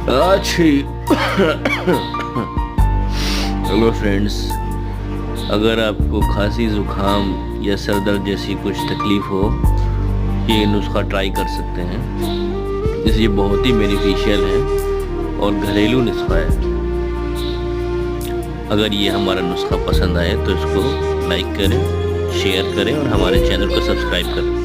अच्छी hello friends, अगर आपको खांसी जुकाम या सर दर्द जैसी कुछ तकलीफ हो, ये नुस्खा ट्राई कर सकते हैं। ये बहुत ही बेनिफिशियल है और घरेलू नुस्खा है। अगर ये हमारा नुस्खा पसंद आए तो इसको लाइक करें, शेयर करें और हमारे चैनल को सब्सक्राइब करें।